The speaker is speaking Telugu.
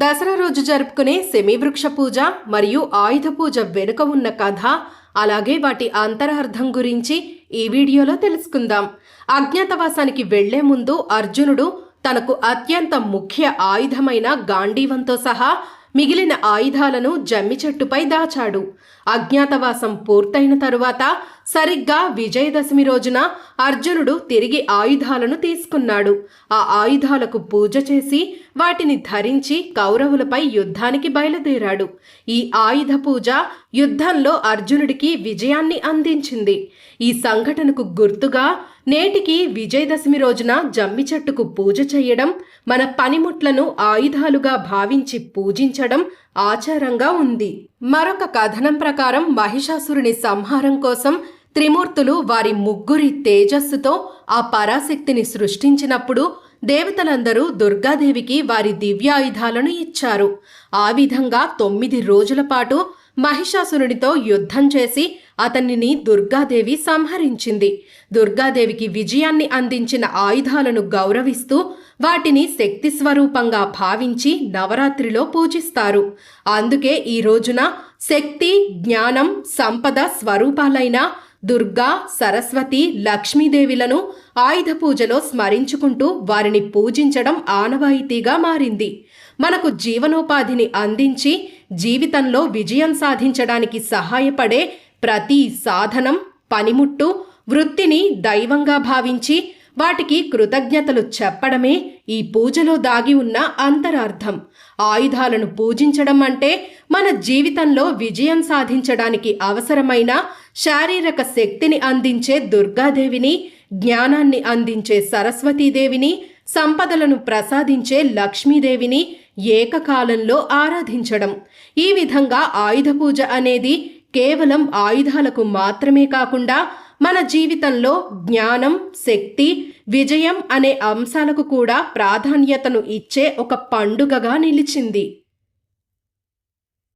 దసరా రోజు జరుపుకునే శమీవృక్ష పూజ మరియు ఆయుధ పూజ వెనుక ఉన్న కథ, అలాగే వాటి అంతరార్థం గురించి ఈ వీడియోలో తెలుసుకుందాం. అజ్ఞాతవాసానికి వెళ్లే ముందు అర్జునుడు తనకు అత్యంత ముఖ్య ఆయుధమైన గాంధీవంతో సహా మిగిలిన ఆయుధాలను జమ్మి చెట్టుపై దాచాడు. అజ్ఞాతవాసం పూర్తయిన తరువాత సరిగ్గా విజయదశమి రోజున అర్జునుడు తిరిగి ఆయుధాలను తీసుకున్నాడు. ఆ ఆయుధాలకు పూజ చేసి వాటిని ధరించి కౌరవులపై యుద్ధానికి బయలుదేరాడు. ఈ ఆయుధ పూజ యుద్ధంలో అర్జునుడికి విజయాన్ని అందించింది. ఈ సంఘటనకు గుర్తుగా నేటికి విజయదశమి రోజున జమ్మి చెట్టుకు పూజ చేయడం, మన పనిముట్లను ఆయుధాలుగా భావించి పూజించడం ఆచారంగా ఉంది. మరొక కథనం ప్రకారం మహిషాసురుని సంహారం కోసం త్రిమూర్తులు వారి ముగ్గురి తేజస్సుతో ఆ పరాశక్తిని సృష్టించినప్పుడు దేవతలందరూ దుర్గాదేవికి వారి దివ్యాయుధాలను ఇచ్చారు. ఆ విధంగా 9 రోజుల పాటు మహిషాసురునితో యుద్ధం చేసి అతనిని దుర్గాదేవి సంహరించింది. దుర్గాదేవికి విజయాన్ని అందించిన ఆయుధాలను గౌరవిస్తూ వాటిని శక్తి స్వరూపంగా భావించి నవరాత్రిలో పూజిస్తారు. అందుకే ఈ రోజున శక్తి, జ్ఞానం, సంపద స్వరూపాలైన దుర్గా, సరస్వతి, లక్ష్మీదేవిలను ఆయుధ పూజలో స్మరించుకుంటూ వారిని పూజించడం ఆనవాయితీగా మారింది. మనకు జీవనోపాధిని అందించి జీవితంలో విజయం సాధించడానికి సహాయపడే ప్రతి సాధనం, పనిముట్టు, వృత్తిని దైవంగా భావించి వాటికి కృతజ్ఞతలు చెప్పడమే ఈ పూజలో దాగి ఉన్న అంతరార్థం. ఆయుధాలను పూజించడం అంటే మన జీవితంలో విజయం సాధించడానికి అవసరమైన శారీరక శక్తిని అందించే దుర్గాదేవిని, జ్ఞానాన్ని అందించే సరస్వతీదేవిని, సంపదలను ప్రసాదించే లక్ష్మీదేవిని ఏకకాలంలో ఆరాధించడం. ఈ విధంగా ఆయుధ పూజ అనేది కేవలం ఆయుధాలకు మాత్రమే కాకుండా మన జీవితంలో జ్ఞానం, శక్తి, విజయం అనే అంశాలకు కూడా ప్రాధాన్యతను ఇచ్చే ఒక పండుగగా నిలిచింది.